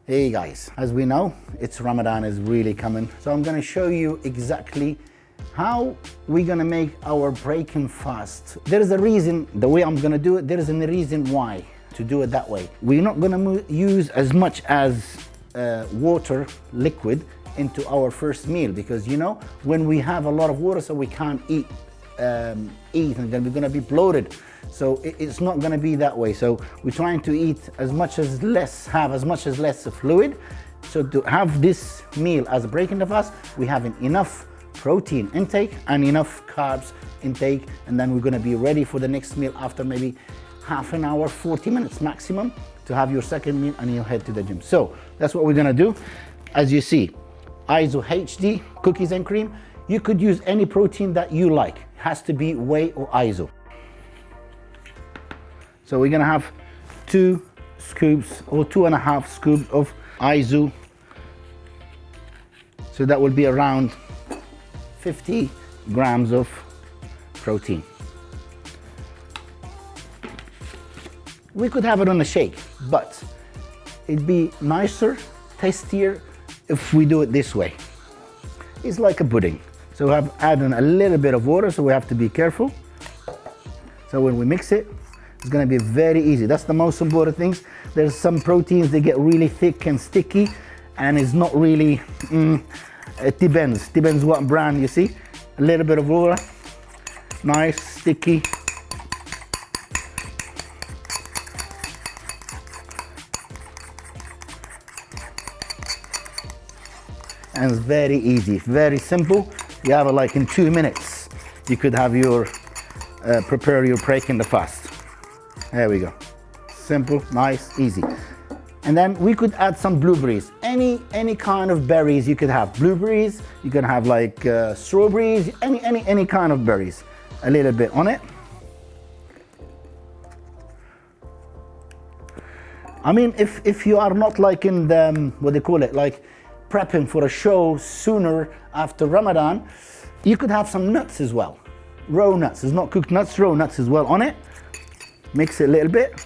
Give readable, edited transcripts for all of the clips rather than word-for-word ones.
Hey guys, as we know, it's Ramadan is really coming. So I'm gonna show you exactly how we're gonna make our breaking fast. There is a reason, the way I'm gonna do it, there is a reason why to do it that way. We're not gonna use as much as water, liquid, into our first meal, because you know, when we have a lot of water, so we can't eat and we're gonna be bloated. So it's not gonna be that way. So we're trying to eat as much as less, have as much as less fluid. So to have this meal as a breaking the fast, we have enough protein intake and enough carbs intake, and then we're gonna be ready for the next meal after maybe half an hour, 40 minutes maximum, to have your second meal and you head to the gym. So that's what we're gonna do. As you see, ISO HD cookies and cream. You could use any protein that you like. It has to be whey or ISO. So we're gonna have 2 scoops or 2.5 scoops of ISO. So that will be around 50 grams of protein. We could have it on a shake, but it'd be nicer, tastier if we do it this way. It's like a pudding. So I've added a little bit of water, so we have to be careful. So when we mix it, it's gonna be very easy. That's the most important things. There's some proteins, they get really thick and sticky, and it's not really, it depends what brand you see. A little bit of water, nice, sticky. And it's very easy, very simple. You have it like in 2 minutes. You could have your, prepare your break in the fast. There we go. Simple, nice, easy. And then we could add some blueberries. Any kind of berries you could have. Blueberries, you can have like strawberries, any kind of berries. A little bit on it. I mean, if you are not like in the, what they call it, like prepping for a show sooner after Ramadan, you could have some nuts as well. Raw nuts, it's not cooked nuts, raw nuts as well on it. Mix it a little bit.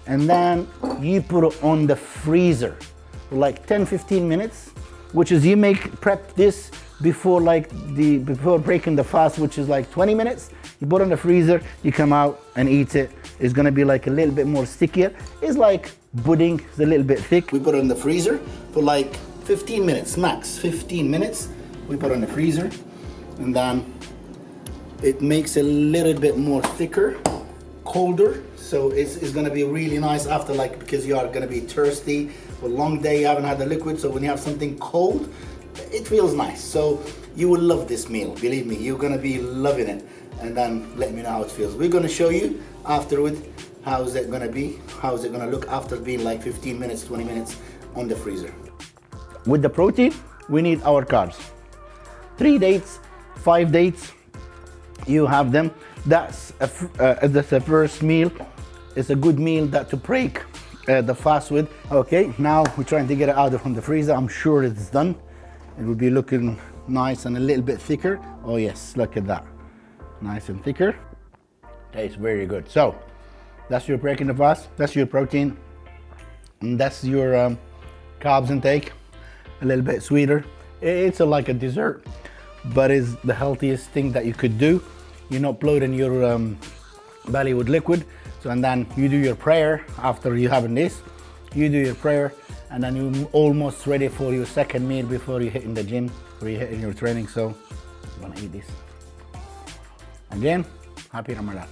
And then you put it on the freezer for like 10-15 minutes, which is you prep this before before breaking the fast, which is like 20 minutes. You put it in the freezer, you come out and eat it. It's gonna be like a little bit more stickier. It's like pudding, it's a little bit thick. We put it in the freezer for like 15 minutes, max 15 minutes. We put it in the freezer, and then it makes it a little bit more thicker, colder. So it's gonna be really nice after, like, because you are gonna be thirsty for a long day, you haven't had the liquid. So when you have something cold, it feels nice. So you will love this meal, believe me, you're gonna be loving it. And then let me know how it feels. We're gonna show you afterward how is it gonna be, how is it gonna look after being like 15 minutes, 20 minutes on the freezer. With the protein, we need our carbs. 3 dates, 5 dates, you have them. That's a first meal. It's a good meal that to break the fast with. Okay, now we're trying to get it out from the freezer. I'm sure it's done. It will be looking nice and a little bit thicker. Oh yes, look at that. Nice and thicker. Tastes very good. So that's your break in the fast. That's your protein. And that's your carbs intake. A little bit sweeter. It's like a dessert, but it's the healthiest thing that you could do. You're not bloating your belly with liquid. So, and then you do your prayer after you having this. You do your prayer, and then you're almost ready for your second meal before you hit in the gym or you hit in your training. So I'm gonna eat this. Again, happy Ramadan.